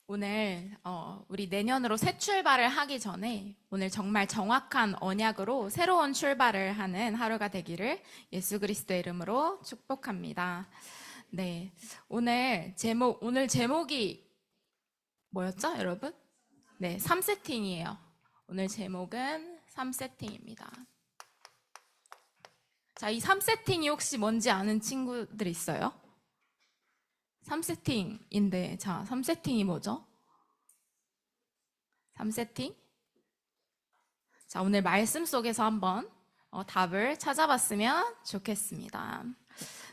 오늘 우리 내년으로 새 출발을 하기 전에 오늘 정말 정확한 언약으로 새로운 출발을 하는 하루가 되기를 예수 그리스도의 이름으로 축복합니다. 네, 오늘 제목이 뭐였죠, 여러분? 네, 3세팅이에요. 오늘 제목은 3세팅입니다. 자, 이 3세팅이 혹시 뭔지 아는 친구들 있어요? 3세팅인데, 자, 3세팅이 뭐죠? 3세팅? 자, 오늘 말씀 속에서 한번 답을 찾아봤으면 좋겠습니다.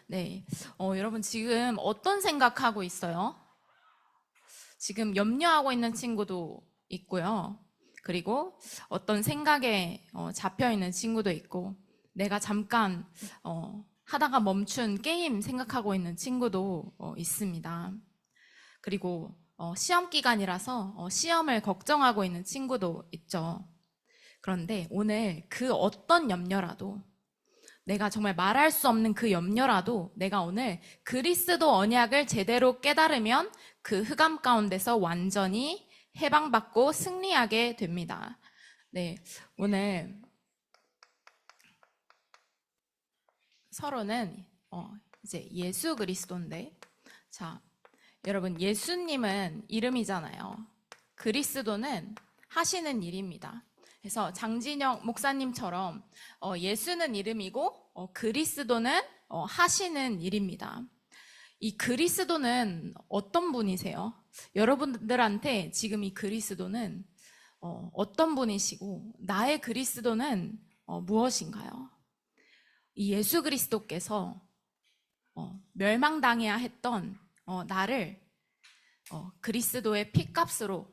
네. 여러분 지금 어떤 생각하고 있어요? 지금 염려하고 있는 친구도 있고요. 그리고 어떤 생각에 잡혀있는 친구도 있고, 내가 잠깐 하다가 멈춘 게임 생각하고 있는 친구도 있습니다. 그리고 시험 기간이라서 시험을 걱정하고 있는 친구도 있죠. 그런데 오늘 그 어떤 염려라도, 내가 정말 말할 수 없는 그 염려라도 내가 오늘 그리스도 언약을 제대로 깨달으면 그 흑암 가운데서 완전히 해방받고 승리하게 됩니다. 네, 오늘 서론은 이제 예수 그리스도인데, 자, 여러분 예수님은 이름이잖아요. 그리스도는 하시는 일입니다. 그래서 장진영 목사님처럼 예수는 이름이고 그리스도는 하시는 일입니다. 이 그리스도는 어떤 분이세요? 여러분들한테 지금 이 그리스도는 어떤 분이시고 나의 그리스도는 무엇인가요? 이 예수 그리스도께서 멸망당해야 했던 나를 그리스도의 피값으로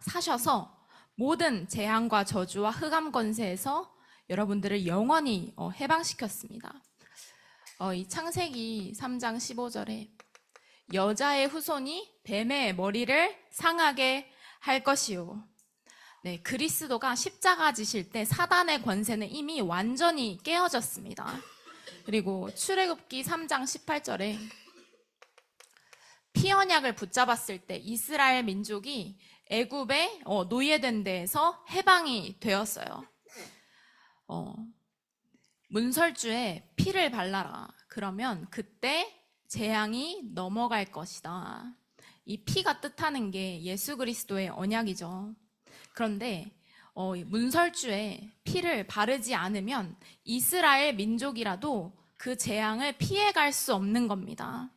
사셔서 모든 재앙과 저주와 흑암 권세에서 여러분들을 영원히 해방시켰습니다. 이 창세기 3장 15절에 여자의 후손이 뱀의 머리를 상하게 할 것이요. 네, 그리스도가 십자가 지실 때 사단의 권세는 이미 완전히 깨어졌습니다. 그리고 출애굽기 3장 18절에 피 언약을 붙잡았을 때 이스라엘 민족이 애굽에 노예된 데에서 해방이 되었어요. 문설주에 피를 발라라. 그러면 그때 재앙이 넘어갈 것이다. 이 피가 뜻하는 게 예수 그리스도의 언약이죠. 그런데 문설주에 피를 바르지 않으면 이스라엘 민족이라도 그 재앙을 피해갈 수 없는 겁니다.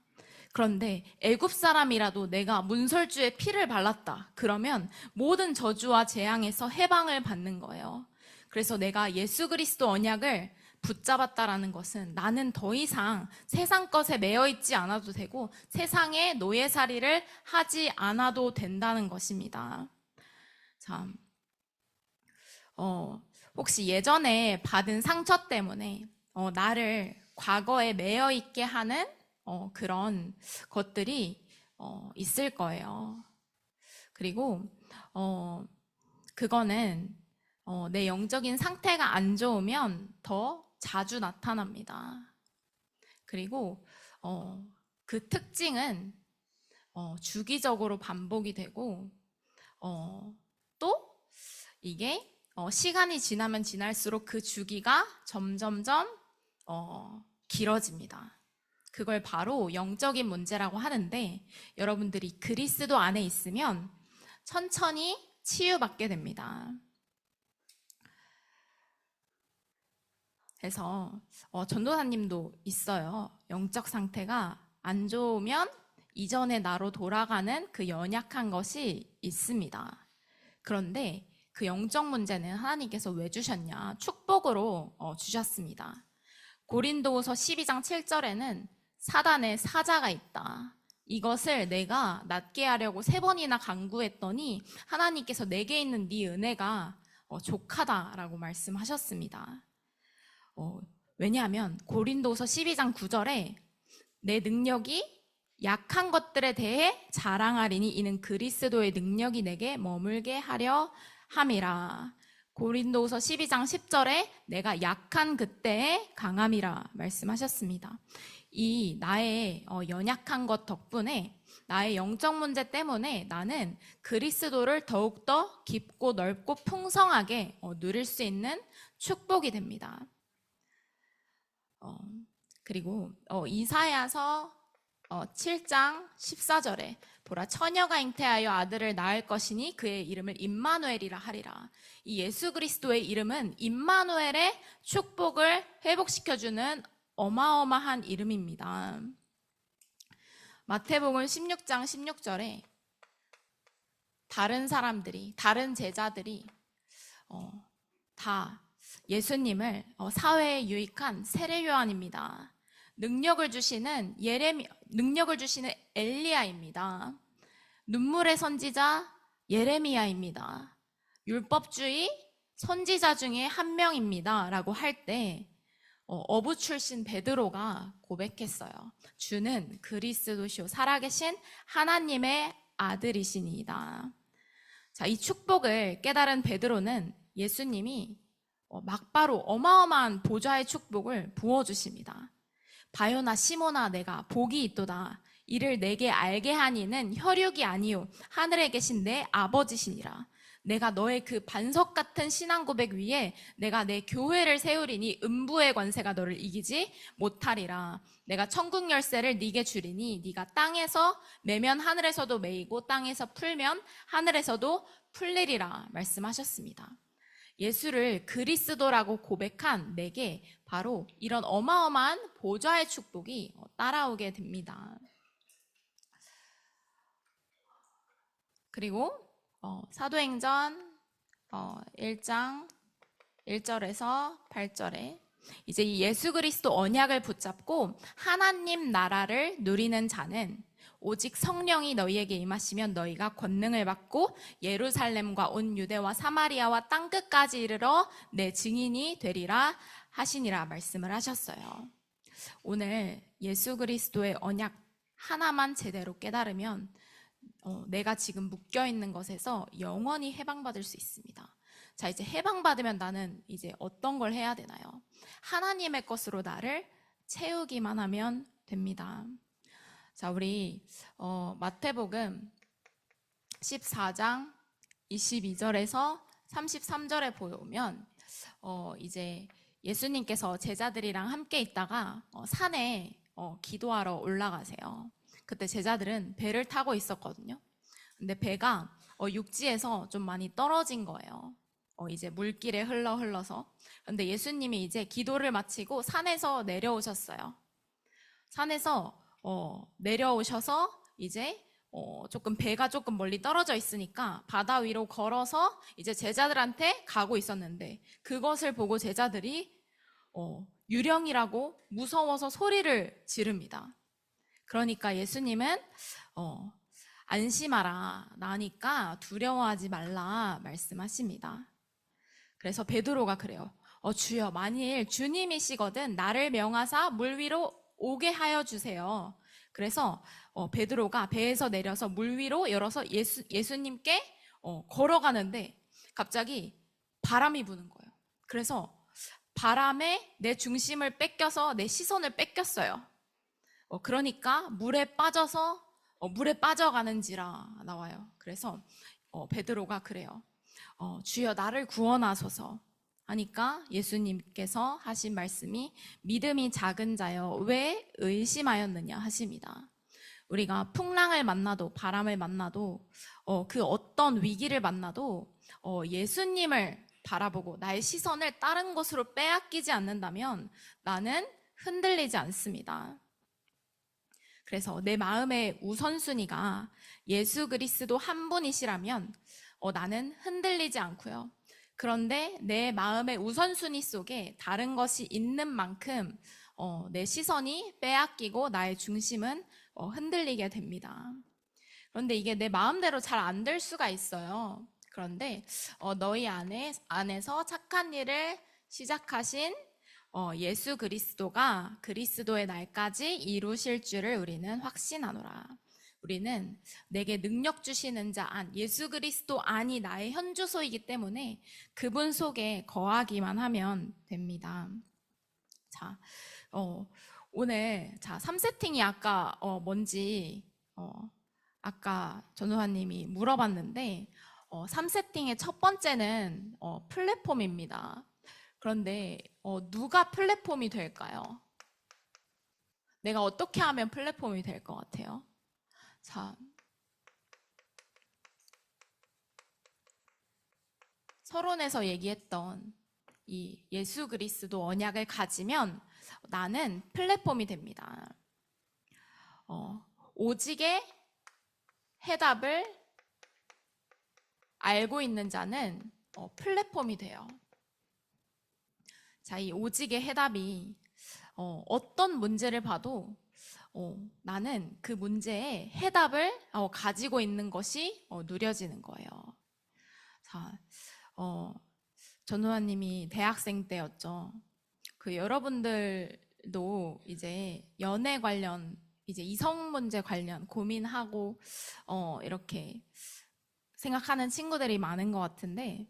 그런데 애굽 사람이라도 내가 문설주에 피를 발랐다. 그러면 모든 저주와 재앙에서 해방을 받는 거예요. 그래서 내가 예수 그리스도 언약을 붙잡았다라는 것은 나는 더 이상 세상 것에 매여 있지 않아도 되고 세상의 노예살이를 하지 않아도 된다는 것입니다. 참, 혹시 예전에 받은 상처 때문에 나를 과거에 매여 있게 하는 그런 것들이 있을 거예요. 그리고 그거는 내 영적인 상태가 안 좋으면 더 자주 나타납니다. 그리고 그 특징은 주기적으로 반복이 되고 또 이게 시간이 지나면 지날수록 그 주기가 점점점 길어집니다. 그걸 바로 영적인 문제라고 하는데, 여러분들이 그리스도 안에 있으면 천천히 치유받게 됩니다. 그래서 전도사님도 있어요. 영적 상태가 안 좋으면 이전의 나로 돌아가는 그 연약한 것이 있습니다. 그런데 그 영적 문제는 하나님께서 왜 주셨냐? 축복으로 주셨습니다. 고린도후서 12장 7절에는 사단의 사자가 있다. 이것을 내가 낫게 하려고 3번이나 간구했더니 하나님께서 내게 있는 네 은혜가 족하다라고 말씀하셨습니다. 왜냐하면 고린도서 12장 9절에 내 능력이 약한 것들에 대해 자랑하리니 이는 그리스도의 능력이 내게 머물게 하려 함이라. 고린도후서 12장 10절에 내가 약한 그때에 강함이라 말씀하셨습니다. 이 나의 연약한 것 덕분에 나의 영적 문제 때문에 나는 그리스도를 더욱더 깊고 넓고 풍성하게 누릴 수 있는 축복이 됩니다. 그리고 이사야서 7장 14절에 보라 처녀가 잉태하여 아들을 낳을 것이니 그의 이름을 임마누엘이라 하리라. 이 예수 그리스도의 이름은 임마누엘의 축복을 회복시켜주는 어마어마한 이름입니다. 마태복음 16장 16절에 다른 사람들이, 다른 제자들이 다 예수님을 사회에 유익한 세례 요한입니다. 능력을 주시는 엘리야입니다. 눈물의 선지자 예레미야입니다. 율법주의 선지자 중에 한 명입니다. 라고 할 때 어부 출신 베드로가 고백했어요. 주는 그리스도시요 살아계신 하나님의 아들이시니이다. 자, 이 축복을 깨달은 베드로는 예수님이 막바로 어마어마한 보좌의 축복을 부어주십니다. 바요나 시모나 내가 복이 있도다. 이를 내게 알게 하니는 혈육이 아니요 하늘에 계신 내 아버지시니라. 내가 너의 그 반석 같은 신앙 고백 위에 내가 내 교회를 세우리니 음부의 관세가 너를 이기지 못하리라. 내가 천국 열쇠를 네게 주리니 네가 땅에서 매면 하늘에서도 매이고 땅에서 풀면 하늘에서도 풀리리라 말씀하셨습니다. 예수를 그리스도라고 고백한 내게 바로 이런 어마어마한 보좌의 축복이 따라오게 됩니다. 그리고 사도행전 1장 1절에서 8절에 이제 이 예수 그리스도 언약을 붙잡고 하나님 나라를 누리는 자는 오직 성령이 너희에게 임하시면 너희가 권능을 받고 예루살렘과 온 유대와 사마리아와 땅끝까지 이르러 내 증인이 되리라 하시니라 말씀을 하셨어요. 오늘 예수 그리스도의 언약 하나만 제대로 깨달으면 내가 지금 묶여있는 것에서 영원히 해방받을 수 있습니다. 자, 이제 해방받으면 나는 이제 어떤 걸 해야 되나요? 하나님의 것으로 나를 채우기만 하면 됩니다. 자, 우리 마태복음 14장 22절에서 33절에 보면 이제 예수님께서 제자들이랑 함께 있다가 산에 기도하러 올라가세요. 그때 제자들은 배를 타고 있었거든요. 근데 배가 육지에서 좀 많이 떨어진 거예요. 이제 물길에 흘러서. 근데 예수님이 이제 기도를 마치고 산에서 내려오셨어요. 산에서 내려오셔서 이제 배가 조금 멀리 떨어져 있으니까 바다 위로 걸어서 이제 제자들한테 가고 있었는데 그것을 보고 제자들이 유령이라고 무서워서 소리를 지릅니다. 그러니까 예수님은 안심하라, 나니까 두려워하지 말라 말씀하십니다. 그래서 베드로가 그래요. 주여, 만일 주님이시거든 나를 명하사 물 위로 오게 하여 주세요. 그래서 베드로가 배에서 내려서 물 위로 열어서 예수님께 걸어가는데 갑자기 바람이 부는 거예요. 그래서 바람에 내 중심을 뺏겨서 내 시선을 뺏겼어요. 그러니까 물에 빠져가는지라 나와요. 그래서 베드로가 그래요. 주여 나를 구원하소서 하니까 예수님께서 하신 말씀이 믿음이 작은 자여 왜 의심하였느냐 하십니다. 우리가 풍랑을 만나도 바람을 만나도 그 어떤 위기를 만나도 예수님을 바라보고 나의 시선을 다른 곳으로 빼앗기지 않는다면 나는 흔들리지 않습니다. 그래서 내 마음의 우선순위가 예수 그리스도 한 분이시라면 나는 흔들리지 않고요. 그런데 내 마음의 우선순위 속에 다른 것이 있는 만큼 내 시선이 빼앗기고 나의 중심은 흔들리게 됩니다. 그런데 이게 내 마음대로 잘 안 될 수가 있어요. 그런데 너희 안에서 착한 일을 시작하신 예수 그리스도가 그리스도의 날까지 이루실 줄을 우리는 확신하노라. 우리는 내게 능력 주시는 자 안, 예수 그리스도 안이 나의 현주소이기 때문에 그분 속에 거하기만 하면 됩니다. 자, 오늘, 자, 3세팅이 아까, 뭔지, 아까 전우환님이 물어봤는데, 3세팅의 첫 번째는, 플랫폼입니다. 그런데, 누가 플랫폼이 될까요? 내가 어떻게 하면 플랫폼이 될 것 같아요? 자, 서론에서 얘기했던 이 예수 그리스도 언약을 가지면 나는 플랫폼이 됩니다. 오직의 해답을 알고 있는 자는 플랫폼이 돼요. 자, 이 오직의 해답이 어떤 문제를 봐도 나는 그 문제의 해답을 가지고 있는 것이 누려지는 거예요. 자, 전우환님이 대학생 때였죠. 그 여러분들도 이제 연애 관련, 이제 이성 문제 관련 고민하고 이렇게 생각하는 친구들이 많은 것 같은데,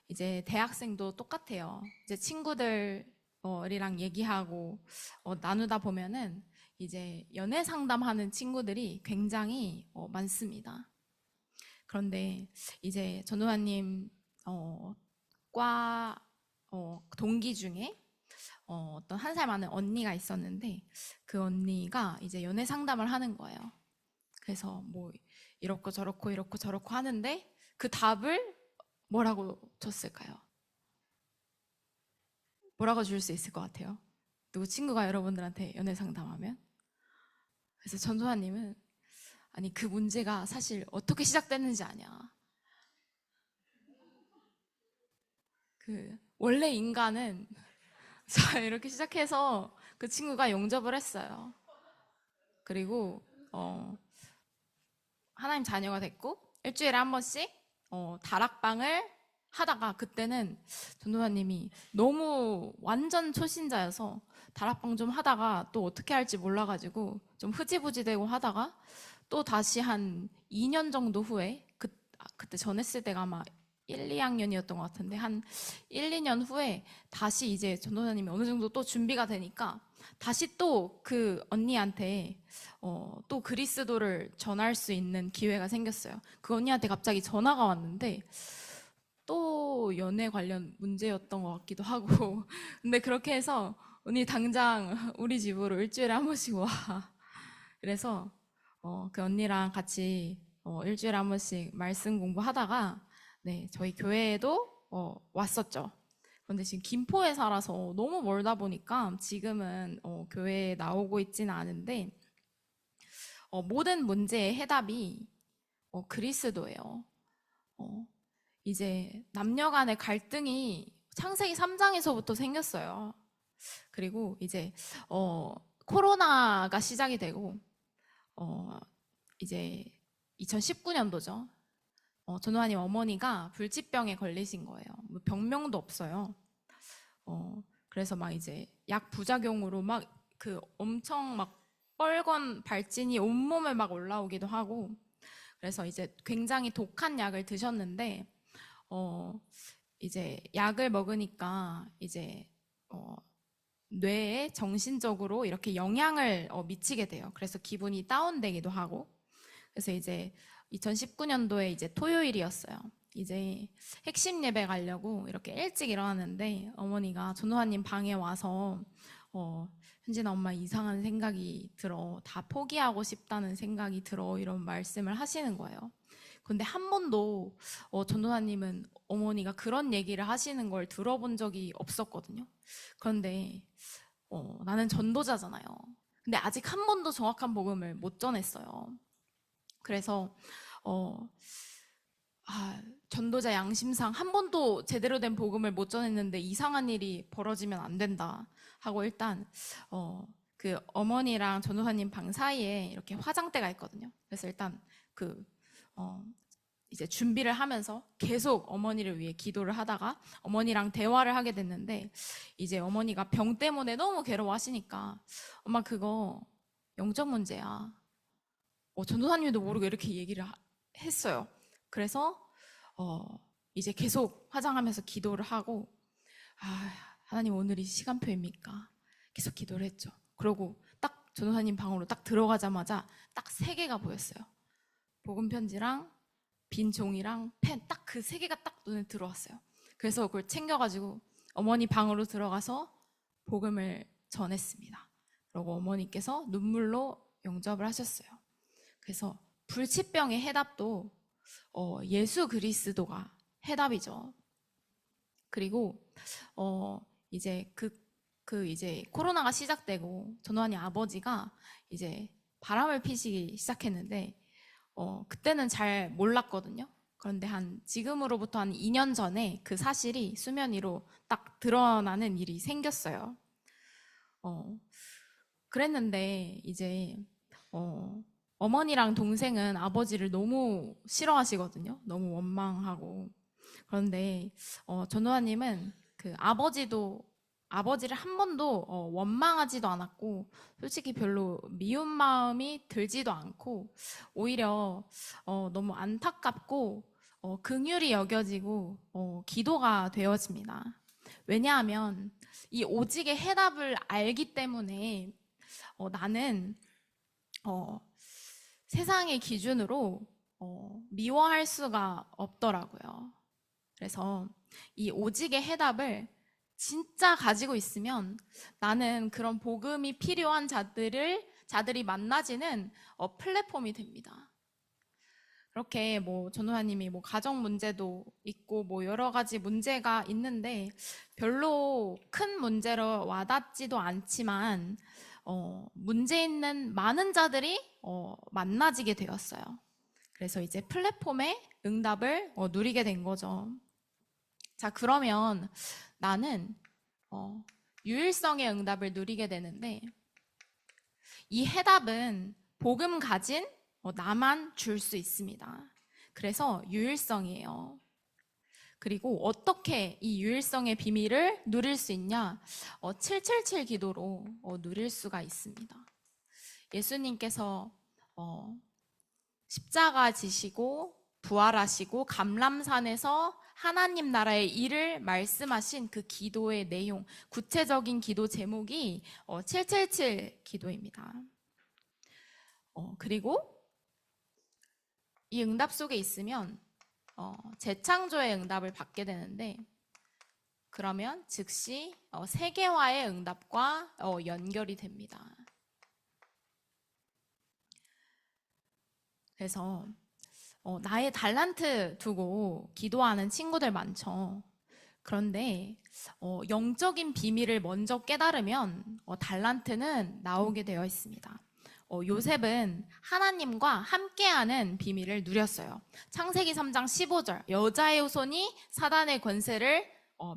이제 대학생도 똑같아요. 이제 친구들이랑 얘기하고 나누다 보면은 이제 연애 상담하는 친구들이 굉장히 많습니다. 그런데 이제 전우환님 과 동기 중에 어떤 한 살 많은 언니가 있었는데, 그 언니가 이제 연애 상담을 하는 거예요. 그래서 뭐 이렇고 저렇고 이렇고 저렇고 하는데 그 답을 뭐라고 줬을까요? 뭐라고 줄 수 있을 것 같아요? 누구 친구가 여러분들한테 연애 상담하면? 그래서 전소아님은 아니 그 문제가 사실 어떻게 시작됐는지 아냐. 원래 인간은 자 이렇게 시작해서 그 친구가 용접을 했어요. 그리고 하나님 자녀가 됐고 일주일에 한 번씩 다락방을 하다가, 그때는 전도사님이 너무 완전 초신자여서 다락방 좀 하다가 또 어떻게 할지 몰라가지고 좀 흐지부지 되고 하다가 또 다시 한 2년 정도 후에 그때 전했을 때가 아마 1, 2학년이었던 것 같은데 한 1, 2년 후에 다시 이제 전도사님이 어느 정도 또 준비가 되니까 다시 또 그 언니한테 또 그리스도를 전할 수 있는 기회가 생겼어요. 그 언니한테 갑자기 전화가 왔는데 또 연애 관련 문제였던 것 같기도 하고 근데 그렇게 해서 언니 당장 우리 집으로 일주일에 한 번씩 와. 그래서 그 언니랑 같이 일주일에 한 번씩 말씀 공부하다가 네, 저희 교회에도 왔었죠. 그런데 지금 김포에 살아서 너무 멀다 보니까 지금은 교회에 나오고 있지는 않은데 모든 문제의 해답이 그리스도예요. 이제 남녀 간의 갈등이 창세기 3장에서부터 생겼어요. 그리고 이제 코로나가 시작이 되고 이제 2019년도죠. 전우환님 어머니가 불치병에 걸리신 거예요. 뭐 병명도 없어요. 그래서 막 이제 약 부작용으로 막 그 엄청 막 뻘건 발진이 온몸에 막 올라오기도 하고, 그래서 이제 굉장히 독한 약을 드셨는데, 이제 약을 먹으니까 이제 뇌에 정신적으로 이렇게 영향을 미치게 돼요. 그래서 기분이 다운되기도 하고, 그래서 이제 2019년도에 이제 토요일이었어요. 이제 핵심 예배 가려고 이렇게 일찍 일어났는데 어머니가 전우환님 방에 와서 현진아 엄마 이상한 생각이 들어, 다 포기하고 싶다는 생각이 들어, 이런 말씀을 하시는 거예요. 근데 한 번도 전도사님은 어머니가 그런 얘기를 하시는 걸 들어본 적이 없었거든요. 그런데 나는 전도자잖아요. 근데 아직 한 번도 정확한 복음을 못 전했어요. 그래서 전도자 양심상 한 번도 제대로 된 복음을 못 전했는데 이상한 일이 벌어지면 안 된다 하고 일단 그 어머니랑 전도사님 방 사이에 이렇게 화장대가 있거든요. 그래서 일단 이제 준비를 하면서 계속 어머니를 위해 기도를 하다가 어머니랑 대화를 하게 됐는데, 이제 어머니가 병 때문에 너무 괴로워하시니까 엄마 그거 영적 문제야. 전도사님도 모르고 이렇게 얘기를 했어요. 그래서 이제 계속 화장하면서 기도를 하고, 하나님 오늘이 시간표입니까? 계속 기도를 했죠. 그러고 딱 전도사님 방으로 딱 들어가자마자 딱 3개가 보였어요. 복음 편지랑 빈 종이랑 펜, 딱 그 3개가 딱 눈에 들어왔어요. 그래서 그걸 챙겨가지고 어머니 방으로 들어가서 복음을 전했습니다. 그리고 어머니께서 눈물로 영접을 하셨어요. 그래서 불치병의 해답도 예수 그리스도가 해답이죠. 그리고 이제 이제 코로나가 시작되고 전도사님 아버지가 이제 바람을 피시기 시작했는데 그때는 잘 몰랐거든요. 그런데 지금으로부터 한 2년 전에 그 사실이 수면 위로 딱 드러나는 일이 생겼어요. 그랬는데 이제 어머니랑 동생은 아버지를 너무 싫어하시거든요. 너무 원망하고. 그런데 전도사님은 그 아버지를 한 번도 원망하지도 않았고, 솔직히 별로 미운 마음이 들지도 않고, 오히려 너무 안타깝고 긍휼히 여겨지고 기도가 되어집니다. 왜냐하면 이 오직의 해답을 알기 때문에 나는 세상의 기준으로 미워할 수가 없더라고요. 그래서 이 오직의 해답을 진짜 가지고 있으면 나는 그런 복음이 필요한 자들이 만나지는 플랫폼이 됩니다. 그렇게 전도사님이 가정 문제도 있고 여러 가지 문제가 있는데 별로 큰 문제로 와닿지도 않지만 문제 있는 많은 자들이 만나지게 되었어요. 그래서 이제 플랫폼의 응답을 누리게 된 거죠. 자, 그러면 나는 유일성의 응답을 누리게 되는데, 이 해답은 복음 가진 나만 줄 수 있습니다. 그래서 유일성이에요. 그리고 어떻게 이 유일성의 비밀을 누릴 수 있냐? 777 기도로 누릴 수가 있습니다. 예수님께서 십자가 지시고 부활하시고 감람산에서 하나님 나라의 일을 말씀하신 그 기도의 내용, 구체적인 기도 제목이 777 기도입니다. 그리고 이 응답 속에 있으면 재창조의 응답을 받게 되는데, 그러면 즉시 세계화의 응답과 연결이 됩니다. 그래서 나의 달란트 두고 기도하는 친구들 많죠. 그런데 영적인 비밀을 먼저 깨달으면 달란트는 나오게 되어 있습니다. 요셉은 하나님과 함께하는 비밀을 누렸어요. 창세기 3장 15절, 여자의 후손이 사단의 권세를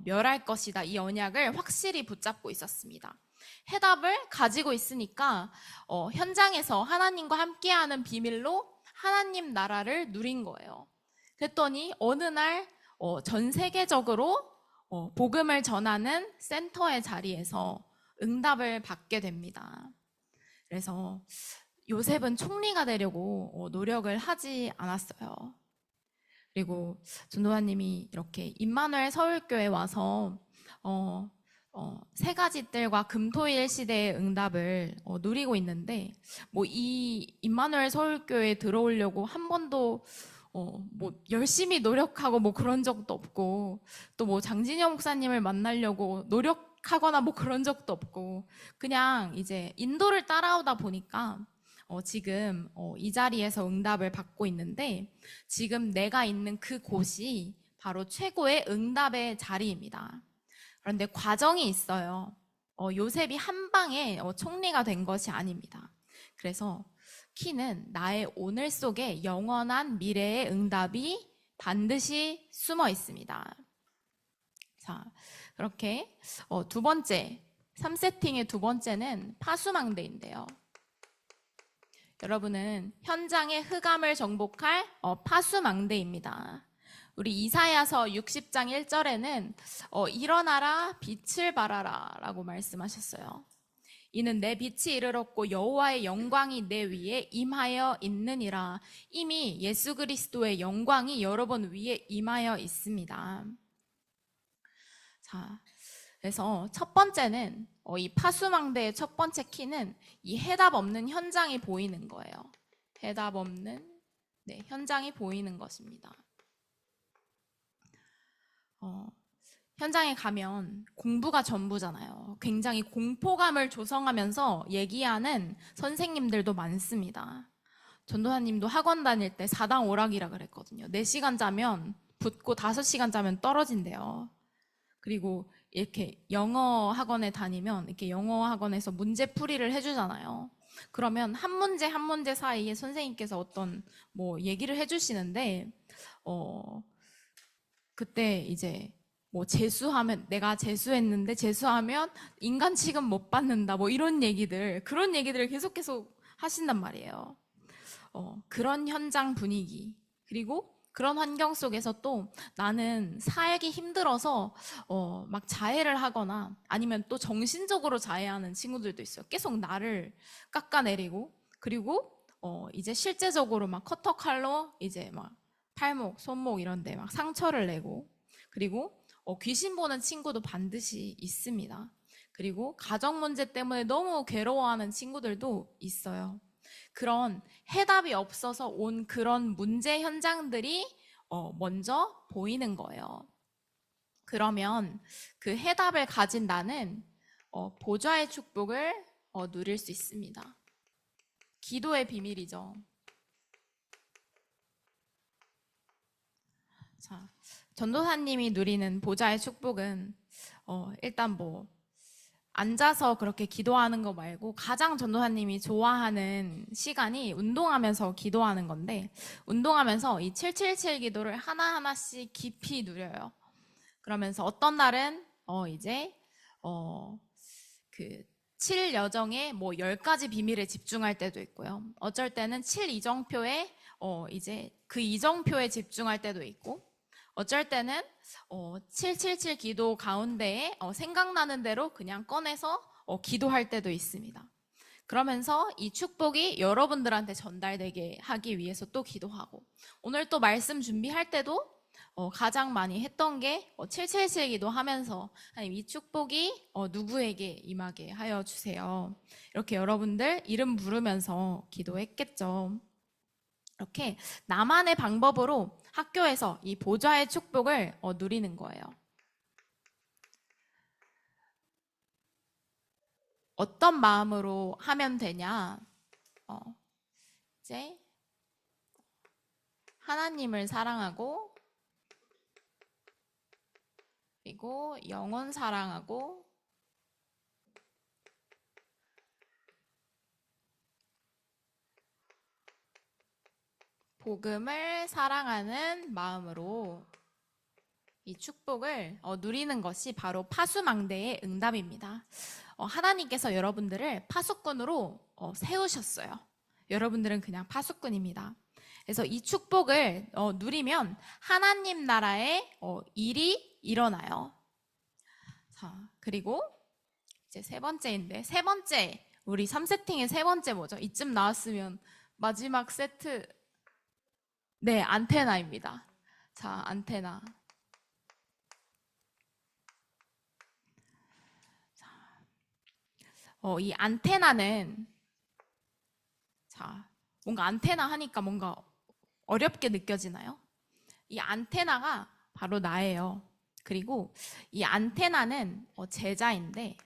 멸할 것이다. 이 언약을 확실히 붙잡고 있었습니다. 해답을 가지고 있으니까 현장에서 하나님과 함께하는 비밀로 하나님 나라를 누린 거예요. 그랬더니 어느 날 전 세계적으로 복음을 전하는 센터의 자리에서 응답을 받게 됩니다. 그래서 요셉은 총리가 되려고 노력을 하지 않았어요. 그리고 전도사님이 이렇게 임마누엘 서울교회 와서 3가지 뜰과 금토일 시대의 응답을 누리고 있는데, 이 임마누엘 서울교회에 들어오려고 한 번도 열심히 노력하고 그런 적도 없고, 또 장진영 목사님을 만나려고 노력하거나 그런 적도 없고, 그냥 이제 인도를 따라오다 보니까 지금 이 자리에서 응답을 받고 있는데, 지금 내가 있는 그 곳이 바로 최고의 응답의 자리입니다. 그런데 과정이 있어요. 요셉이 한 방에 총리가 된 것이 아닙니다. 그래서 키는 나의 오늘 속에 영원한 미래의 응답이 반드시 숨어 있습니다. 자, 그렇게 3세팅의 두 번째는 파수망대인데요. 여러분은 현장의 흑암을 정복할 파수망대입니다. 우리 이사야서 60장 1절에는 일어나라 빛을 발하라 라고 말씀하셨어요. 이는 내 빛이 이르렀고 여호와의 영광이 내 위에 임하여 있느니라. 이미 예수 그리스도의 영광이 여러분 위에 임하여 있습니다. 자, 그래서 첫 번째는 이 파수망대의 첫 번째 키는 이 해답 없는 현장이 보이는 거예요. 해답 없는 현장이 보이는 것입니다. 현장에 가면 공부가 전부잖아요. 굉장히 공포감을 조성하면서 얘기하는 선생님들도 많습니다. 전도사님도 학원 다닐 때 4당 오락이라 그랬거든요. 4시간 자면 붙고 5시간 자면 떨어진대요. 그리고 이렇게 영어 학원에 다니면 이렇게 영어 학원에서 문제풀이를 해주잖아요. 그러면 한 문제 한 문제 사이에 선생님께서 어떤 얘기를 해주시는데 그때 이제 재수하면 내가 재수했는데 재수하면 인간 취급 못 받는다 이런 그런 얘기들을 계속 하신단 말이에요. 그런 현장 분위기 그리고 그런 환경 속에서 또 나는 살기 힘들어서 막 자해를 하거나 아니면 또 정신적으로 자해하는 친구들도 있어요. 계속 나를 깎아내리고 그리고 이제 실제적으로 막 커터칼로 이제 막 팔목, 손목 이런 데 막 상처를 내고 그리고 귀신 보는 친구도 반드시 있습니다. 그리고 가정 문제 때문에 너무 괴로워하는 친구들도 있어요. 그런 해답이 없어서 온 그런 문제 현장들이 먼저 보이는 거예요. 그러면 그 해답을 가진 나는 보좌의 축복을 누릴 수 있습니다. 기도의 비밀이죠. 자, 전도사님이 누리는 보좌의 축복은 일단 앉아서 그렇게 기도하는 거 말고 가장 전도사님이 좋아하는 시간이 운동하면서 기도하는 건데 운동하면서 이 777 기도를 하나하나씩 깊이 누려요. 그러면서 어떤 날은 이제 그 7여정의 10가지 비밀에 집중할 때도 있고요. 어쩔 때는 7이정표에 이제 그 이정표에 집중할 때도 있고 어쩔 때는 777 기도 가운데에 생각나는 대로 그냥 꺼내서 기도할 때도 있습니다. 그러면서 이 축복이 여러분들한테 전달되게 하기 위해서 또 기도하고 오늘 또 말씀 준비할 때도 가장 많이 했던 게 777 기도하면서 하나님 이 축복이 누구에게 임하게 하여 주세요. 이렇게 여러분들 이름 부르면서 기도했겠죠. 이렇게 나만의 방법으로 학교에서 이 보좌의 축복을 누리는 거예요. 어떤 마음으로 하면 되냐? 이제 하나님을 사랑하고 그리고 영혼 사랑하고 복음을 사랑하는 마음으로 이 축복을 누리는 것이 바로 파수망대의 응답입니다. 하나님께서 여러분들을 파수꾼으로 세우셨어요. 여러분들은 그냥 파수꾼입니다. 그래서 이 축복을 누리면 하나님 나라의 일이 일어나요. 자, 그리고 이제 세 번째인데 세 번째 우리 3세팅의 세 번째 뭐죠? 이쯤 나왔으면 마지막 세트 네, 안테나입니다. 자, 안테나. 이 안테나는 자, 뭔가 안테나 하니까 뭔가 어렵게 느껴지나요? 이 안테나가 바로 나예요. 그리고 이 안테나는 제자인데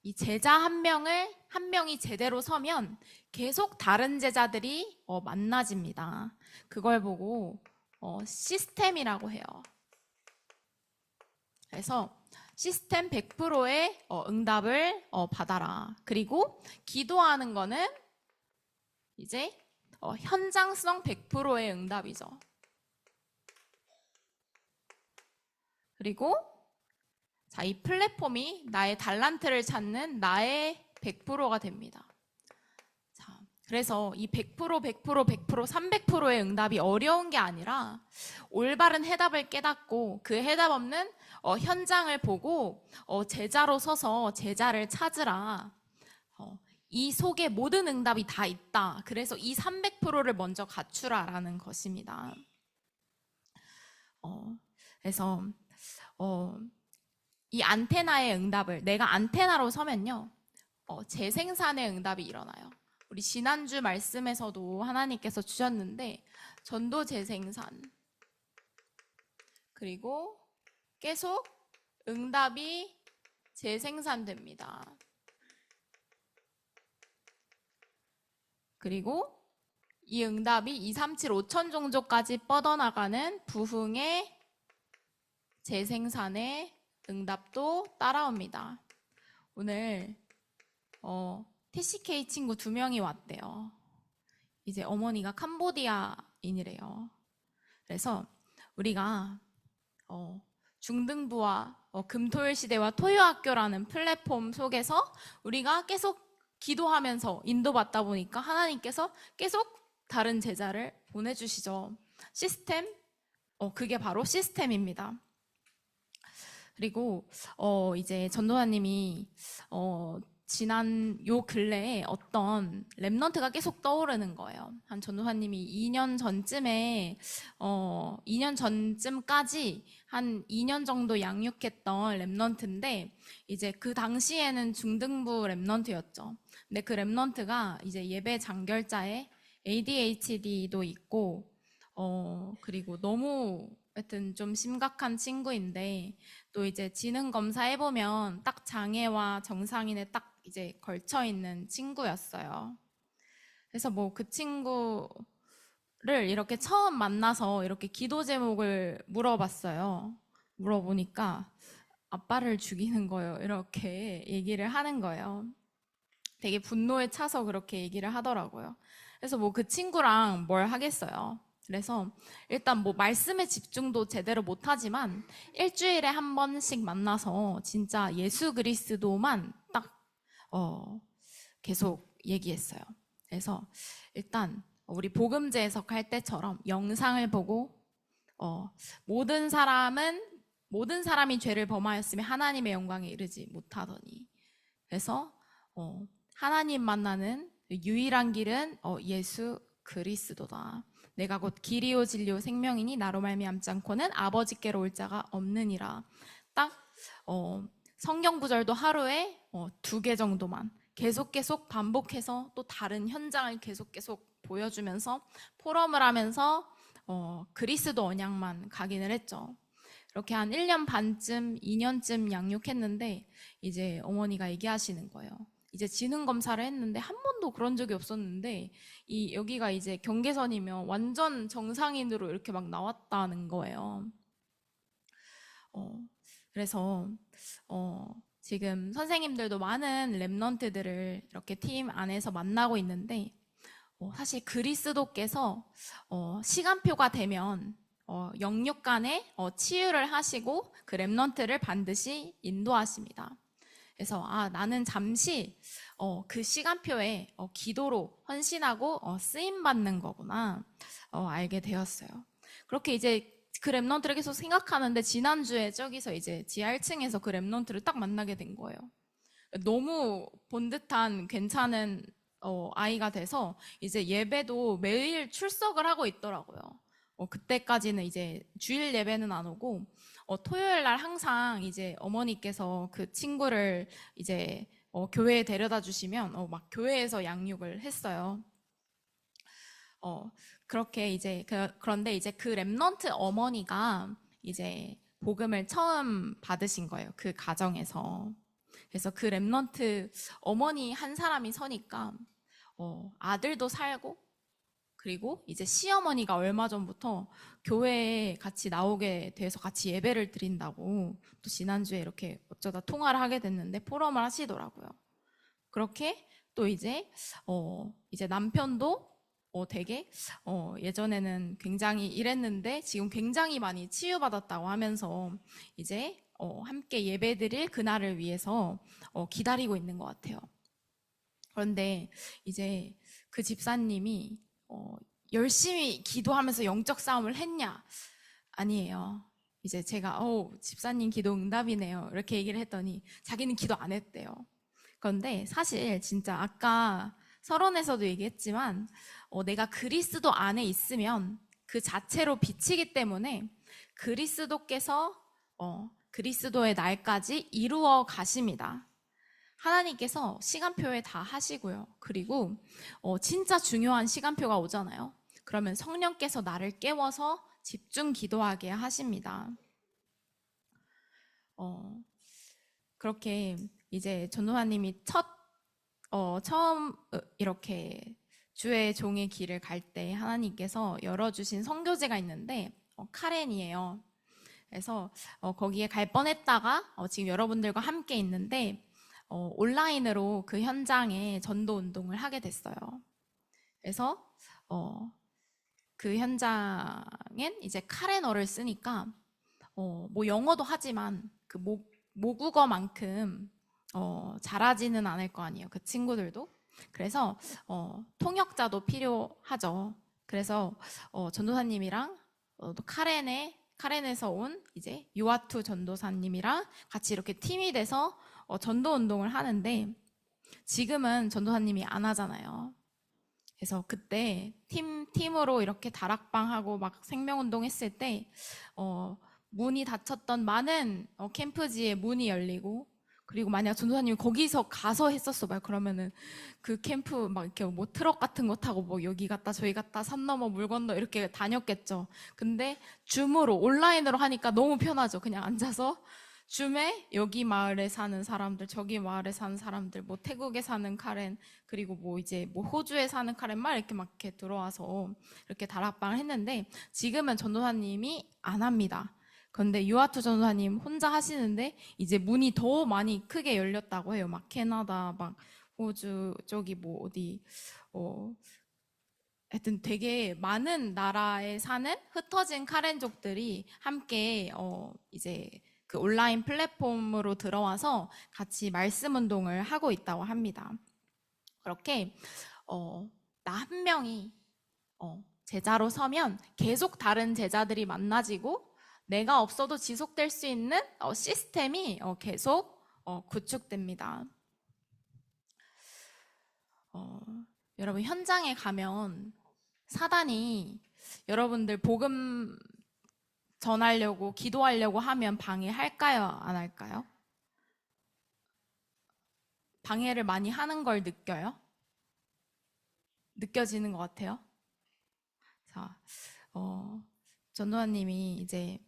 이 제자 한 명이 제대로 서면 계속 다른 제자들이 만나집니다. 그걸 보고 시스템이라고 해요. 그래서 시스템 100%의 응답을 받아라. 그리고 기도하는 거는 이제 현장성 100%의 응답이죠. 그리고 자, 이 플랫폼이 나의 달란트를 찾는 나의 100%가 됩니다. 자, 그래서 이 100%, 100%, 100%, 300%의 응답이 어려운 게 아니라 올바른 해답을 깨닫고 그 해답 없는 현장을 보고 제자로 서서 제자를 찾으라. 이 속에 모든 응답이 다 있다. 그래서 이 300%를 먼저 갖추라라는 것입니다. 그래서 이 안테나의 응답을 내가 안테나로 서면요, 재생산의 응답이 일어나요. 우리 지난주 말씀에서도 하나님께서 주셨는데 전도 재생산, 그리고 계속 응답이 재생산됩니다. 그리고 이 응답이 2, 3, 7, 5천 종족까지 뻗어나가는 부흥의 재생산의 응답도 따라옵니다. 오늘 TCK 친구 2명이 왔대요. 이제 어머니가 캄보디아인이래요. 그래서 우리가 중등부와 금토일 시대와 토요학교라는 플랫폼 속에서 우리가 계속 기도하면서 인도받다 보니까 하나님께서 계속 다른 제자를 보내주시죠. 시스템, 그게 바로 시스템입니다. 그리고 이제 전도사님이 지난 요 근래에 어떤 랩넌트가 계속 떠오르는 거예요. 한 전도사님이 2년 전쯤까지 한 2년 정도 양육했던 랩넌트인데, 이제 그 당시에는 중등부 랩넌트였죠. 근데 그 랩넌트가 이제 예배 장결자에 ADHD도 있고, 그리고 너무 하여튼 좀 심각한 친구인데, 또 이제 지능 검사해 보면 딱 장애와 정상인에 딱 이제 걸쳐 있는 친구였어요. 그래서 뭐 그 친구를 이렇게 처음 만나서 이렇게 기도 제목을 물어봤어요. 물어보니까 아빠를 죽이는 거예요. 이렇게 얘기를 하는 거예요. 되게 분노에 차서 그렇게 얘기를 하더라고요. 그래서 뭐 그 친구랑 뭘 하겠어요. 그래서 일단 뭐 말씀에 집중도 제대로 못하지만 일주일에 한 번씩 만나서 진짜 예수 그리스도만 딱 계속 얘기했어요. 그래서 일단 우리 복음제 해석할 때처럼 영상을 보고 모든 사람이 죄를 범하였으며 하나님의 영광에 이르지 못하더니, 그래서 하나님 만나는 유일한 길은 예수 그리스도다. 내가 곧 길이요 진리요 생명이니 나로 말미암지 않고는 아버지께로 올 자가 없느니라. 딱 성경 구절도 하루에 2개 정도만 계속 반복해서 또 다른 현장을 계속 보여주면서 포럼을 하면서 그리스도 언약만 각인을 했죠. 이렇게 한 1년 반쯤 2년쯤 양육했는데 이제 어머니가 얘기하시는 거예요. 이제 지능 검사를 했는데 한 번도 그런 적이 없었는데 여기가 이제 경계선이면 완전 정상인으로 이렇게 막 나왔다는 거예요. 그래서 지금 선생님들도 많은 랩넌트들을 이렇게 팀 안에서 만나고 있는데, 사실 그리스도께서 시간표가 되면 영육간에 치유를 하시고 그 랩넌트를 반드시 인도하십니다. 그래서 나는 잠시 그 시간표에 기도로 헌신하고 쓰임 받는 거구나 알게 되었어요. 그렇게 이제 그 랩넌트를 계속 생각하는데 지난주에 저기서 이제 지하 1층에서 그 랩넌트를 딱 만나게 된 거예요. 너무 본 듯한 괜찮은 아이가 돼서 이제 예배도 매일 출석을 하고 있더라고요. 그때까지는 이제 주일 예배는 안 오고 토요일 날 항상 이제 어머니께서 그 친구를 이제 교회에 데려다 주시면 막 교회에서 양육을 했어요. 그렇게 이제 그런데 이제 그 랩넌트 어머니가 이제 복음을 처음 받으신 거예요. 그 가정에서. 그래서 그 랩넌트 어머니 한 사람이 서니까 아들도 살고, 그리고 이제 시어머니가 얼마 전부터 교회에 같이 나오게 돼서 같이 예배를 드린다고 또 지난주에 이렇게 어쩌다 통화를 하게 됐는데 포럼을 하시더라고요. 그렇게 또 이제 남편도 되게 예전에는 굉장히 이랬는데 지금 굉장히 많이 치유받았다고 하면서 이제 함께 예배드릴 그날을 위해서 기다리고 있는 것 같아요. 그런데 이제 그 집사님이 열심히 기도하면서 영적 싸움을 했냐? 아니에요. 이제 제가 집사님 기도 응답이네요. 이렇게 얘기를 했더니 자기는 기도 안 했대요. 그런데 사실 진짜 아까 서론에서도 얘기했지만 내가 그리스도 안에 있으면 그 자체로 빛이기 때문에 그리스도께서 그리스도의 날까지 이루어 가십니다. 하나님께서 시간표에 다 하시고요. 그리고 진짜 중요한 시간표가 오잖아요. 그러면 성령께서 나를 깨워서 집중 기도하게 하십니다. 그렇게 이제 전도사님이 처음 이렇게 주의 종의 길을 갈 때 하나님께서 열어주신 선교제가 있는데 카렌이에요. 그래서 거기에 갈 뻔했다가 지금 여러분들과 함께 있는데 온라인으로 그 현장에 전도 운동을 하게 됐어요. 그래서 그 현장엔 이제 카렌어를 쓰니까 뭐 영어도 하지만 그 모국어만큼 잘하지는 않을 거 아니에요. 그 친구들도. 그래서 통역자도 필요하죠. 그래서 전도사님이랑 또 카렌에서 온 이제 유아투 전도사님이랑 같이 이렇게 팀이 돼서 전도 운동을 하는데 지금은 전도사님이 안 하잖아요. 그래서 그때 팀으로 이렇게 다락방하고 막 생명운동 했을 때 문이 닫혔던 많은 캠프지에 문이 열리고, 그리고 만약 전도사님이 거기서 가서 했었어 봐요. 그러면은 그 캠프 막 이렇게 뭐 트럭 같은 거 타고 뭐 여기 갔다 저기 갔다 산 넘어 물 건너 이렇게 다녔겠죠. 근데 줌으로 온라인으로 하니까 너무 편하죠. 그냥 앉아서 줌에 여기 마을에 사는 사람들, 저기 마을에 사는 사람들, 뭐 태국에 사는 카렌, 그리고 뭐 이제 뭐 호주에 사는 카렌 막 이렇게 들어와서 이렇게 다락방을 했는데 지금은 전도사님이 안 합니다. 그런데 유아투 전도사님 혼자 하시는데 이제 문이 더 많이 크게 열렸다고 해요. 막 캐나다, 막 호주, 저기 뭐 어디 하여튼 되게 많은 나라에 사는 흩어진 카렌족들이 함께 이제 그 온라인 플랫폼으로 들어와서 같이 말씀 운동을 하고 있다고 합니다. 그렇게 나 한 명이 제자로 서면 계속 다른 제자들이 만나지고 내가 없어도 지속될 수 있는 시스템이 계속 구축됩니다. 여러분 현장에 가면 사단이 여러분들 복음 전하려고 기도하려고 하면 방해할까요? 안 할까요? 방해를 많이 하는 걸 느껴요? 느껴지는 것 같아요? 자, 전도사님이 이제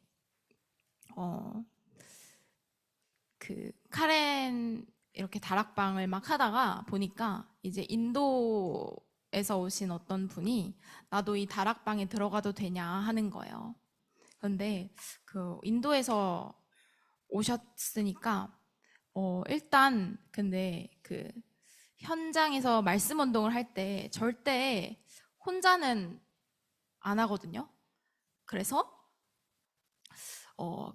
그 카렌 이렇게 다락방을 막 하다가 보니까 이제 인도에서 오신 어떤 분이 나도 이 다락방에 들어가도 되냐 하는 거예요. 그런데 그 인도에서 오셨으니까 일단 근데 그 현장에서 말씀 운동을 할 때 절대 혼자는 안 하거든요. 그래서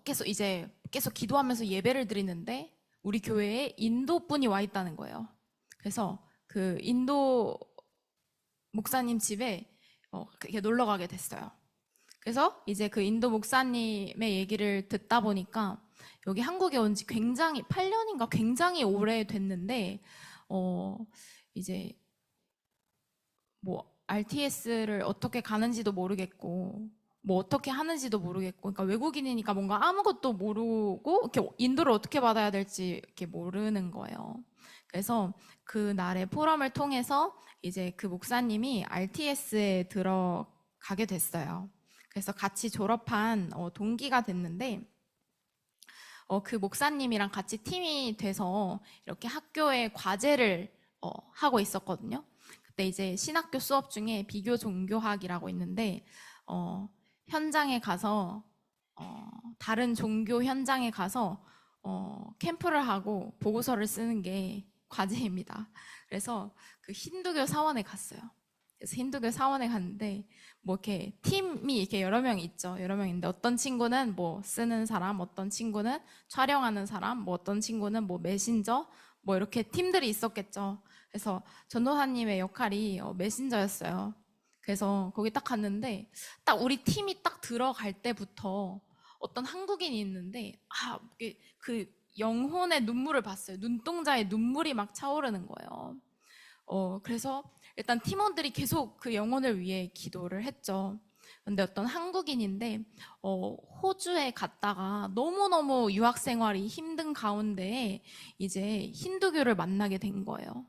계속 기도하면서 예배를 드리는데 우리 교회에 인도 분이 와 있다는 거예요. 그래서 그 인도 목사님 집에 이렇게 놀러 가게 됐어요. 그래서 이제 그 인도 목사님의 얘기를 듣다 보니까 여기 한국에 온 지 굉장히 8년인가 굉장히 오래 됐는데 이제 뭐 RTS를 어떻게 가는지도 모르겠고 뭐 어떻게 하는지도 모르겠고, 그러니까 외국인이니까 뭔가 아무것도 모르고 이렇게 인도를 어떻게 받아야 될지 이렇게 모르는 거예요. 그래서 그 날의 포럼을 통해서 이제 그 목사님이 RTS에 들어가게 됐어요. 그래서 같이 졸업한 동기가 됐는데 그 목사님이랑 같이 팀이 돼서 이렇게 학교에 과제를 하고 있었거든요. 그때 이제 신학교 수업 중에 비교 종교학이라고 있는데 현장에 가서 다른 종교 현장에 가서 캠프를 하고 보고서를 쓰는 게 과제입니다. 그래서 그 힌두교 사원에 갔어요. 그래서 힌두교 사원에 갔는데 뭐 이렇게 팀이 이렇게 여러 명 있죠. 여러 명 있는데 어떤 친구는 뭐 쓰는 사람, 어떤 친구는 촬영하는 사람, 뭐 어떤 친구는 뭐 메신저, 뭐 이렇게 팀들이 있었겠죠. 그래서 전도사님의 역할이 메신저였어요. 그래서 거기 딱 갔는데 딱 우리 팀이 딱 들어갈 때부터 어떤 한국인이 있는데 이게 그 영혼의 눈물을 봤어요. 눈동자에 눈물이 막 차오르는 거예요. 그래서 일단 팀원들이 계속 그 영혼을 위해 기도를 했죠. 근데 어떤 한국인인데 호주에 갔다가 너무너무 유학 생활이 힘든 가운데 이제 힌두교를 만나게 된 거예요.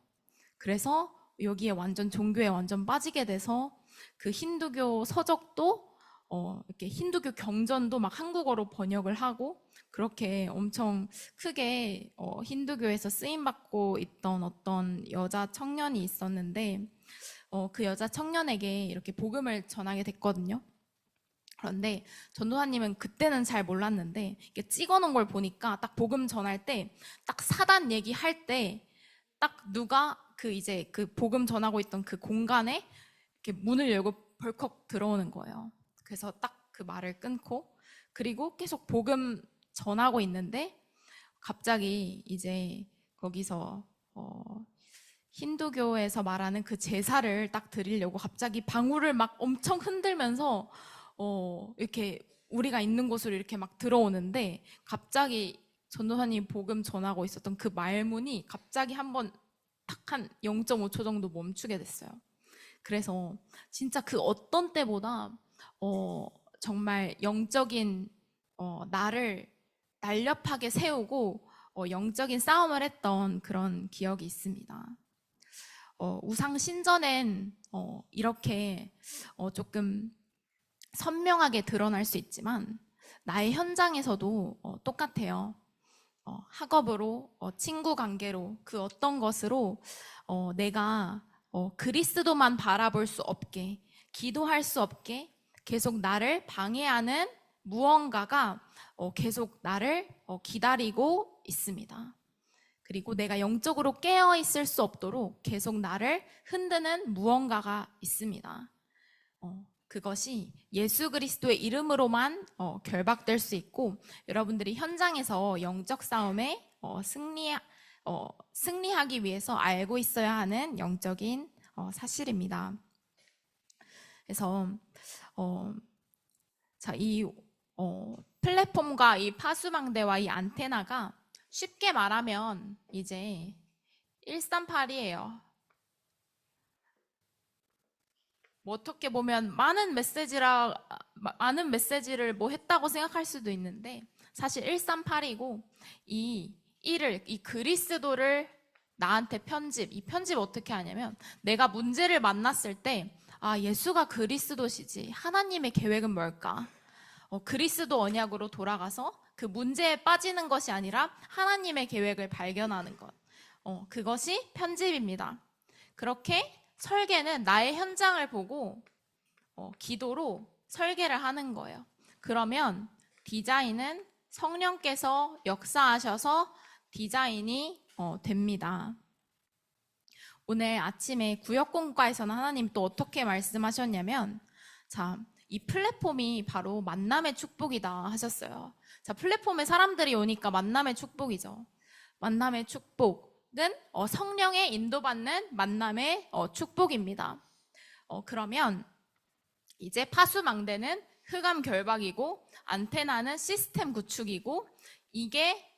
그래서 여기에 완전 종교에 완전 빠지게 돼서 그 힌두교 서적도 이렇게 힌두교 경전도 막 한국어로 번역을 하고 그렇게 엄청 크게 힌두교에서 쓰임받고 있던 어떤 여자 청년이 있었는데 그 여자 청년에게 이렇게 복음을 전하게 됐거든요. 그런데 전도사님은 그때는 잘 몰랐는데 이렇게 찍어놓은 걸 보니까 딱 복음 전할 때 딱 사단 얘기할 때 딱 누가 이제 그 복음 전하고 있던 그 공간에 이렇게 문을 열고 벌컥 들어오는 거예요. 그래서 딱 그 말을 끊고 그리고 계속 복음 전하고 있는데 갑자기 이제 거기서 힌두교에서 말하는 그 제사를 딱 드리려고 갑자기 방울을 막 엄청 흔들면서 이렇게 우리가 있는 곳으로 이렇게 막 들어오는데 갑자기 전도사님 복음 전하고 있었던 그 말문이 갑자기 한번 딱 한 0.5초 정도 멈추게 됐어요. 그래서 진짜 그 어떤 때보다 정말 영적인 나를 날렵하게 세우고 영적인 싸움을 했던 그런 기억이 있습니다. 우상 신전엔 이렇게 조금 선명하게 드러날 수 있지만 나의 현장에서도 똑같아요. 학업으로, 친구 관계로, 그 어떤 것으로 내가 그리스도만 바라볼 수 없게, 기도할 수 없게 계속 나를 방해하는 무언가가 계속 나를 기다리고 있습니다. 그리고 내가 영적으로 깨어 있을 수 없도록 계속 나를 흔드는 무언가가 있습니다. 그것이 예수 그리스도의 이름으로만 결박될 수 있고 여러분들이 현장에서 영적 싸움에 승리하기 위해서 알고 있어야 하는 영적인 사실입니다. 그래서 이 플랫폼과 이 파수망대와 이 안테나가 쉽게 말하면 이제 138이에요. 뭐 어떻게 보면 많은 메시지를 뭐 했다고 생각할 수도 있는데 사실 138이고 이 그리스도를 나한테 이 편집 어떻게 하냐면 내가 문제를 만났을 때 예수가 그리스도시지 하나님의 계획은 뭘까? 그리스도 언약으로 돌아가서 그 문제에 빠지는 것이 아니라 하나님의 계획을 발견하는 것. 그것이 편집입니다. 그렇게 설계는 나의 현장을 보고 기도로 설계를 하는 거예요. 그러면 디자인은 성령께서 역사하셔서 디자인이 됩니다. 오늘 아침에 구역공과에서는 하나님 또 어떻게 말씀하셨냐면 이 플랫폼이 바로 만남의 축복이다 하셨어요. 플랫폼에 사람들이 오니까 만남의 축복이죠. 만남의 축복은 성령의 인도받는 만남의 축복입니다. 그러면 이제 파수망대는 흑암 결박이고 안테나는 시스템 구축이고 이게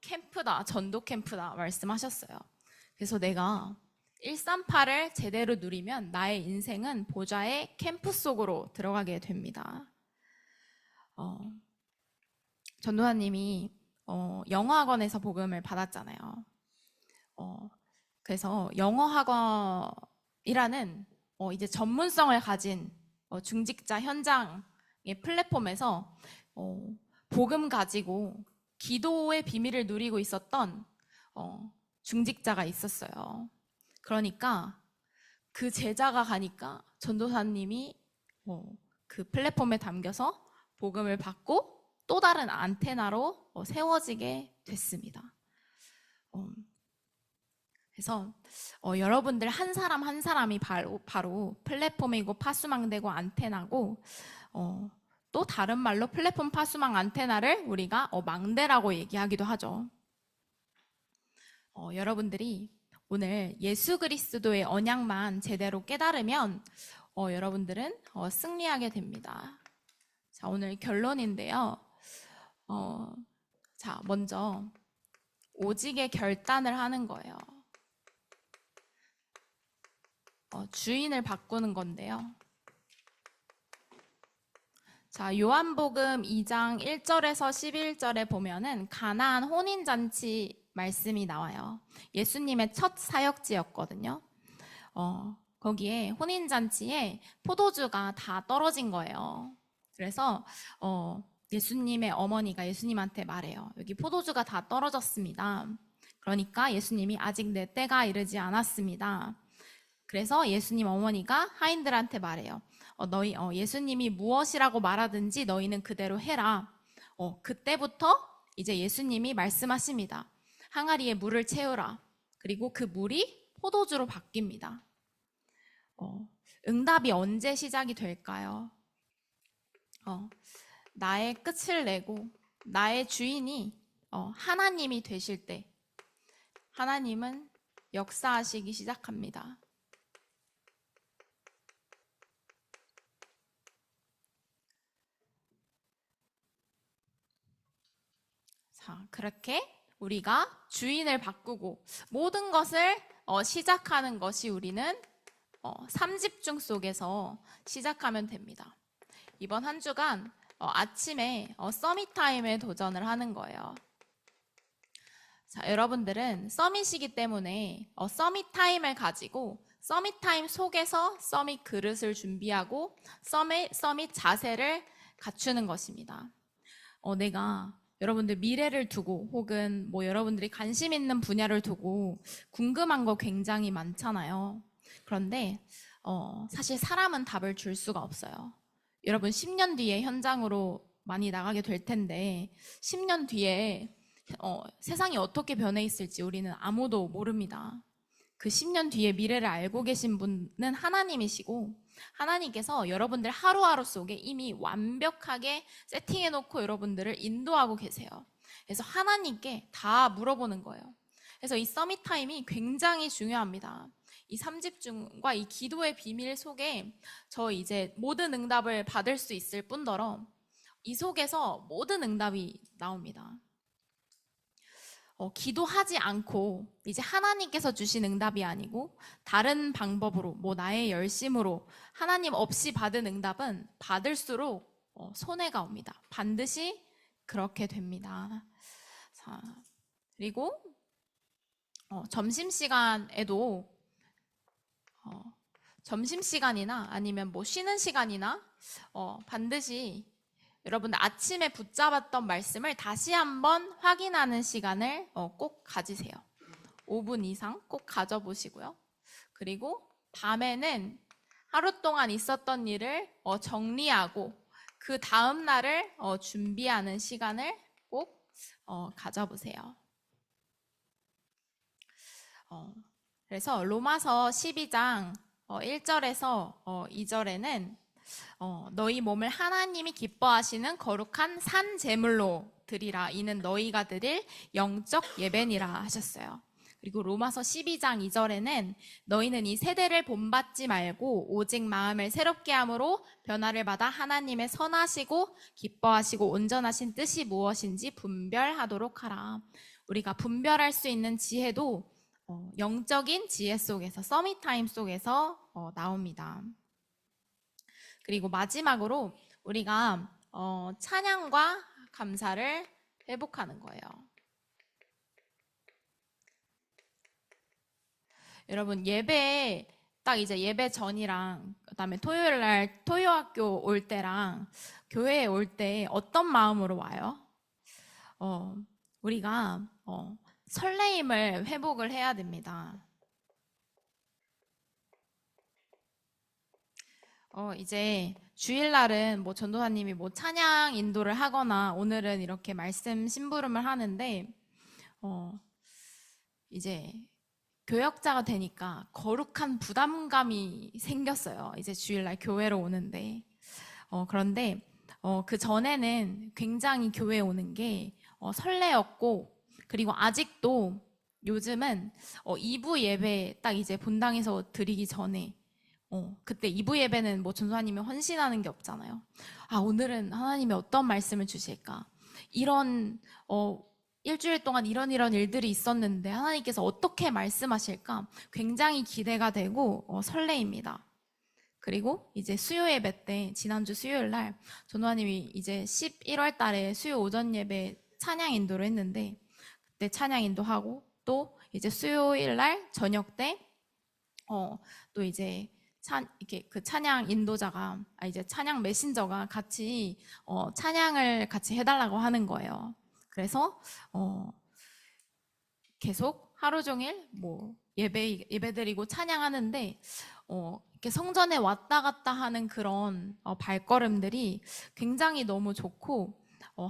캠프다, 전도 캠프다 말씀하셨어요. 그래서 내가 138을 제대로 누리면 나의 인생은 보좌의 캠프 속으로 들어가게 됩니다. 전도사님이 영어학원에서 복음을 받았잖아요. 그래서 영어학원이라는 이제 전문성을 가진 중직자 현장의 플랫폼에서 복음 가지고 기도의 비밀을 누리고 있었던 중직자가 있었어요. 그러니까 그 제자가 가니까 전도사님이 그 플랫폼에 담겨서 복음을 받고 또 다른 안테나로 세워지게 됐습니다. 그래서 여러분들 한 사람 한 사람이 바로 플랫폼이고 파수망대고 안테나고 또 다른 말로 플랫폼 파수망 안테나를 우리가 망대라고 얘기하기도 하죠. 여러분들이 오늘 예수 그리스도의 언약만 제대로 깨달으면 여러분들은 승리하게 됩니다. 자, 오늘 결론인데요. 자, 먼저 오직의 결단을 하는 거예요. 주인을 바꾸는 건데요. 자, 요한복음 2장 1절에서 11절에 보면은 가나안 혼인잔치 말씀이 나와요. 예수님의 첫 사역지였거든요. 거기에 혼인잔치에 포도주가 다 떨어진 거예요. 그래서 예수님의 어머니가 예수님한테 말해요. 여기 포도주가 다 떨어졌습니다. 그러니까 예수님이 아직 내 때가 이르지 않았습니다. 그래서 예수님 어머니가 하인들한테 말해요. 너희 예수님이 무엇이라고 말하든지 너희는 그대로 해라. 그때부터 이제 예수님이 말씀하십니다. 항아리에 물을 채우라. 그리고 그 물이 포도주로 바뀝니다. 응답이 언제 시작이 될까요? 나의 끝을 내고 나의 주인이 하나님이 되실 때 하나님은 역사하시기 시작합니다. 자, 그렇게 우리가 주인을 바꾸고 모든 것을 시작하는 것이 우리는 3집중 속에서 시작하면 됩니다. 이번 한 주간 아침에 서밋타임에 도전을 하는 거예요. 자, 여러분들은 서밋이기 때문에 서밋타임을 가지고 서밋타임 속에서 서밋 그릇을 준비하고 서밋 자세를 갖추는 것입니다. 내가 여러분들 미래를 두고 혹은 뭐 여러분들이 관심 있는 분야를 두고 궁금한 거 굉장히 많잖아요. 그런데 사실 사람은 답을 줄 수가 없어요. 여러분 10년 뒤에 현장으로 많이 나가게 될 텐데 10년 뒤에 세상이 어떻게 변해 있을지 우리는 아무도 모릅니다. 그 10년 뒤에 미래를 알고 계신 분은 하나님이시고 하나님께서 여러분들 하루하루 속에 이미 완벽하게 세팅해놓고 여러분들을 인도하고 계세요. 그래서 하나님께 다 물어보는 거예요. 그래서 이 서밋 타임이 굉장히 중요합니다. 이 3집중과 이 기도의 비밀 속에 저 이제 모든 응답을 받을 수 있을 뿐더러 이 속에서 모든 응답이 나옵니다. 기도하지 않고 이제 하나님께서 주신 응답이 아니고 다른 방법으로 뭐 나의 열심으로 하나님 없이 받은 응답은 받을수록 손해가 옵니다. 반드시 그렇게 됩니다. 자, 그리고 점심시간에도 점심시간이나 아니면 뭐 쉬는 시간이나 반드시 여러분들 아침에 붙잡았던 말씀을 다시 한번 확인하는 시간을 꼭 가지세요. 5분 이상 꼭 가져보시고요. 그리고 밤에는 하루 동안 있었던 일을 정리하고 그 다음 날을 준비하는 시간을 꼭 가져보세요. 그래서 로마서 12장 1절에서 2절에는 너희 몸을 하나님이 기뻐하시는 거룩한 산 제물로 드리라. 이는 너희가 드릴 영적 예배니라 하셨어요. 그리고 로마서 12장 2절에는 너희는 이 세대를 본받지 말고 오직 마음을 새롭게 함으로 변화를 받아 하나님의 선하시고 기뻐하시고 온전하신 뜻이 무엇인지 분별하도록 하라. 우리가 분별할 수 있는 지혜도 영적인 지혜 속에서 서밋타임 속에서 나옵니다. 그리고 마지막으로 우리가 찬양과 감사를 회복하는 거예요. 여러분 예배 딱 이제 예배 전이랑 그다음에 토요일 날 토요학교 올 때랑 교회에 올 때 어떤 마음으로 와요? 우리가 설레임을 회복을 해야 됩니다. 이제 주일날은 뭐 전도사님이 뭐 찬양 인도를 하거나 오늘은 이렇게 말씀 심부름을 하는데 이제 교역자가 되니까 거룩한 부담감이 생겼어요. 이제 주일날 교회로 오는데 그런데 그 전에는 굉장히 교회 오는 게 설레었고 그리고 아직도 요즘은 2부 예배 딱 이제 본당에서 드리기 전에 그때 2부 예배는 뭐 전도사님이 헌신하는 게 없잖아요. 아, 오늘은 하나님이 어떤 말씀을 주실까? 이런 일주일 동안 이런 일들이 있었는데 하나님께서 어떻게 말씀하실까? 굉장히 기대가 되고 설레입니다. 그리고 이제 수요 예배 때 지난주 수요일 날 전도사님이 이제 11월 달에 수요 오전 예배 찬양 인도를 했는데 그때 찬양 인도하고 또 이제 수요일 날 저녁 때 또 이제 이렇게 그 찬양 인도자가 이제 찬양 메신저가 같이 찬양을 같이 해달라고 하는 거예요. 그래서 계속 하루 종일 뭐 예배드리고 찬양하는데 이렇게 성전에 왔다 갔다 하는 그런 발걸음들이 굉장히 너무 좋고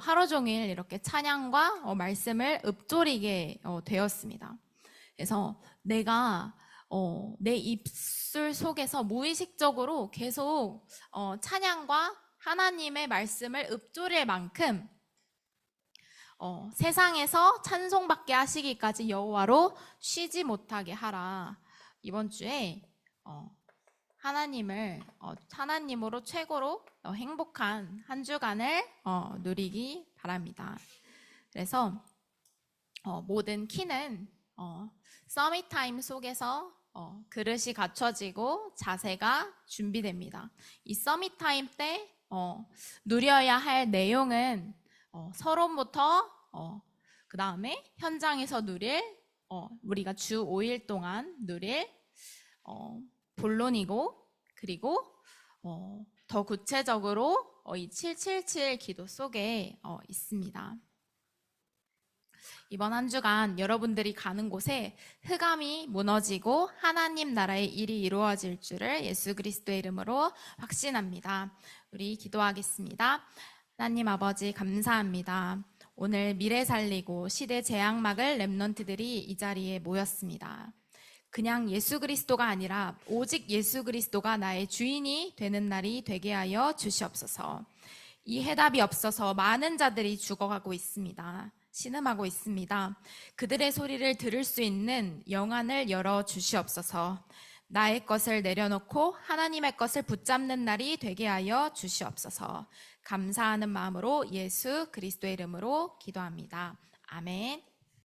하루 종일 이렇게 찬양과 말씀을 읊조리게 되었습니다. 그래서 내가 내 입술 속에서 무의식적으로 계속 찬양과 하나님의 말씀을 읊조릴 만큼 세상에서 찬송받게 하시기까지 여호와로 쉬지 못하게 하라. 이번 주에 하나님으로 최고로 행복한 한 주간을 누리기 바랍니다. 그래서 모든 키는 서밋 타임 속에서 그릇이 갖춰지고 자세가 준비됩니다. 이 서밋 타임 때 누려야 할 내용은 서론부터 그 다음에 현장에서 누릴 우리가 주 5일 동안 누릴 본론이고 그리고 더 구체적으로 이 777 기도 속에 있습니다. 이번 한 주간 여러분들이 가는 곳에 흑암이 무너지고 하나님 나라의 일이 이루어질 줄을 예수 그리스도의 이름으로 확신합니다. 우리 기도하겠습니다. 하나님 아버지 감사합니다. 오늘 미래 살리고 시대 재앙 막을 렘넌트들이 이 자리에 모였습니다. 그냥 예수 그리스도가 아니라 오직 예수 그리스도가 나의 주인이 되는 날이 되게 하여 주시옵소서. 이 해답이 없어서 많은 자들이 죽어가고 있습니다. 신음하고 있습니다. 그들의 소리를 들을 수 있는 영안을 열어 주시옵소서. 나의 것을 내려놓고 하나님의 것을 붙잡는 날이 되게 하여 주시옵소서. 감사하는 마음으로 예수 그리스도의 이름으로 기도합니다. 아멘.